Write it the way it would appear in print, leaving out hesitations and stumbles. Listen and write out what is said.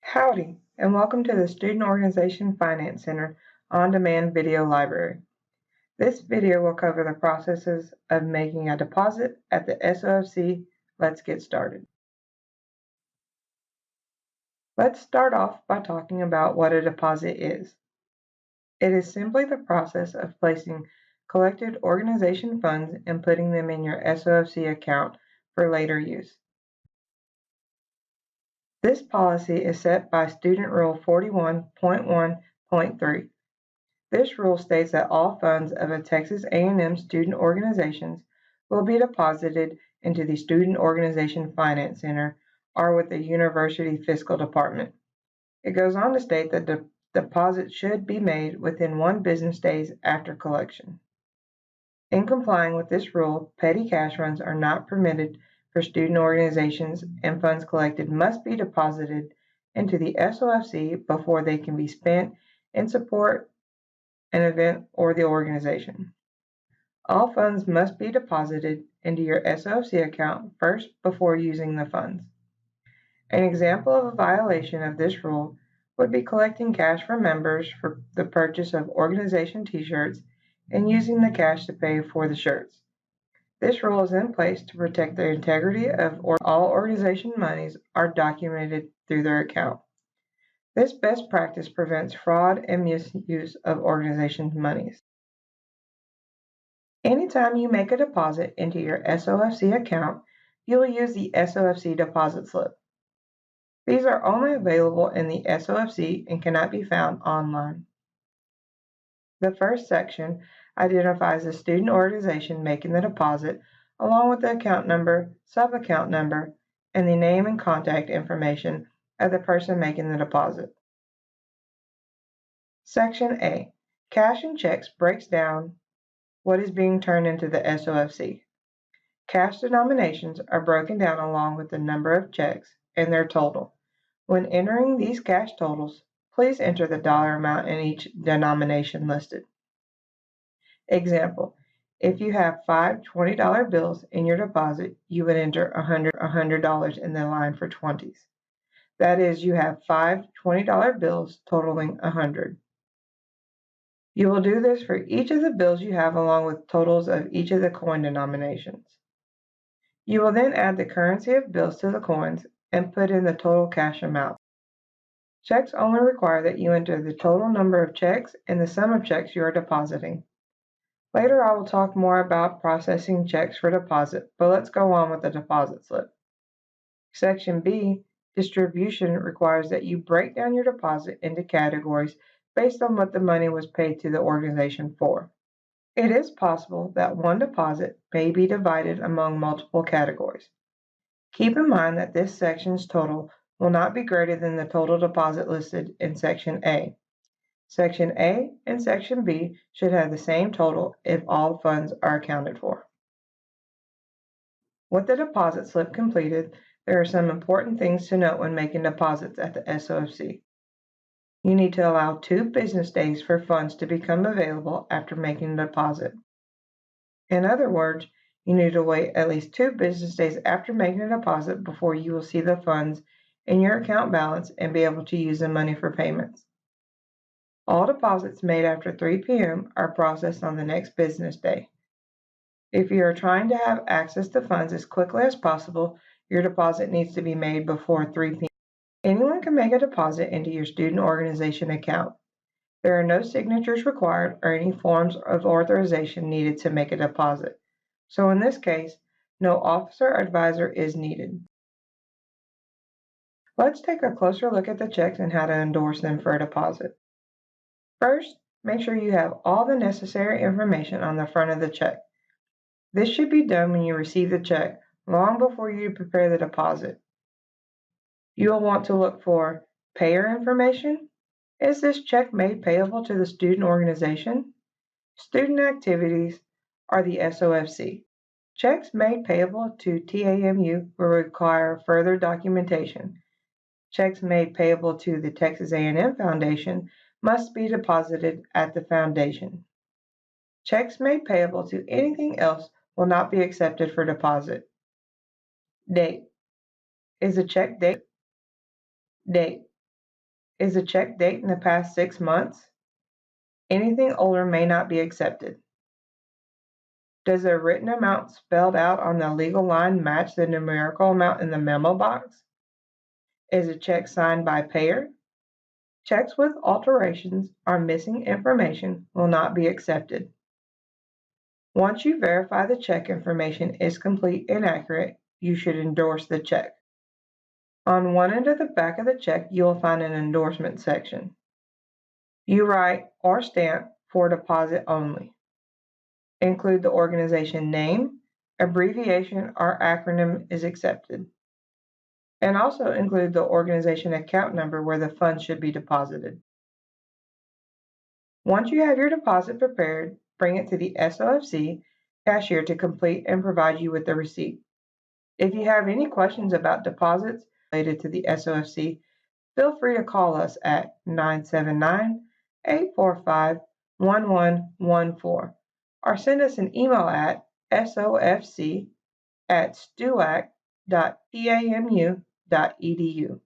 Howdy, and welcome to the Student Organization Finance Center on-demand video library. This video will cover the processes of making a deposit at the SOFC. Let's get started. Let's start off by talking about what a deposit is. It is simply the process of placing collected organization funds and putting them in your SOFC account for later use. This policy is set by Student Rule 41.1.3. This rule states that all funds of a Texas A&M student organizations will be deposited into the Student Organization Finance Center or with the University Fiscal Department. It goes on to state that the deposit should be made within 1 business days after collection. In complying with this rule, petty cash runs are not permitted for student organizations, and funds collected must be deposited into the SOFC before they can be spent in support an event or the organization. All funds must be deposited into your SOFC account first before using the funds. An example of a violation of this rule would be collecting cash from members for the purchase of organization t-shirts and using the cash to pay for the shirts. This rule is in place to protect the integrity of all organization monies are documented through their account. This best practice prevents fraud and misuse of organization monies. Anytime you make a deposit into your SOFC account, you will use the SOFC deposit slip. These are only available in the SOFC and cannot be found online. The first section identifies the student organization making the deposit, along with the account number, sub-account number, and the name and contact information of the person making the deposit. Section A, Cash and Checks, breaks down what is being turned into the SOFC. Cash denominations are broken down along with the number of checks and their total. When entering these cash totals, please enter the dollar amount in each denomination listed. Example, if you have 5 $20 bills in your deposit, you would enter $100 in the line for 20s. That is, you have 5 $20 bills totaling 100. You will do this for each of the bills you have along with totals of each of the coin denominations. You will then add the currency of bills to the coins and put in the total cash amount. Checks only require that you enter the total number of checks and the sum of checks you are depositing. Later I will talk more about processing checks for deposit, but let's go on with the deposit slip. Section B, Distribution, requires that you break down your deposit into categories based on what the money was paid to the organization for. It is possible that one deposit may be divided among multiple categories. Keep in mind that this section's total will not be greater than the total deposit listed in Section A. Section A and Section B should have the same total if all funds are accounted for. With the deposit slip completed, there are some important things to note when making deposits at the SOFC. You need to allow 2 business days for funds to become available after making a deposit. In other words, you need to wait at least 2 business days after making a deposit before you will see the funds in your account balance and be able to use the money for payments. All deposits made after 3 p.m. are processed on the next business day. If you are trying to have access to funds as quickly as possible, your deposit needs to be made before 3 p.m. Anyone can make a deposit into your student organization account. There are no signatures required or any forms of authorization needed to make a deposit. So in this case, no officer or advisor is needed. Let's take a closer look at the checks and how to endorse them for a deposit. First, make sure you have all the necessary information on the front of the check. This should be done when you receive the check, long before you prepare the deposit. You will want to look for payer information. Is this check made payable to the student organization? Student activities or the SOFC. Checks made payable to TAMU will require further documentation. Checks made payable to the Texas A&M Foundation must be deposited at the foundation. Checks made payable to anything else will not be accepted for deposit. Date. Is the check date? Date. Is the check date in the past 6 months? Anything older may not be accepted. Does the written amount spelled out on the legal line match the numerical amount in the memo box? Is the check signed by payer? Checks with alterations or missing information will not be accepted. Once you verify the check information is complete and accurate, you should endorse the check. On one end of the back of the check, you will find an endorsement section. You write or stamp for deposit only. Include the organization name, abbreviation, or acronym is accepted. And also include the organization account number where the funds should be deposited. Once you have your deposit prepared, bring it to the SOFC cashier to complete and provide you with the receipt. If you have any questions about deposits related to the SOFC, feel free to call us at 979-845-1114 or send us an email at sofc@stuac.tamu.edu.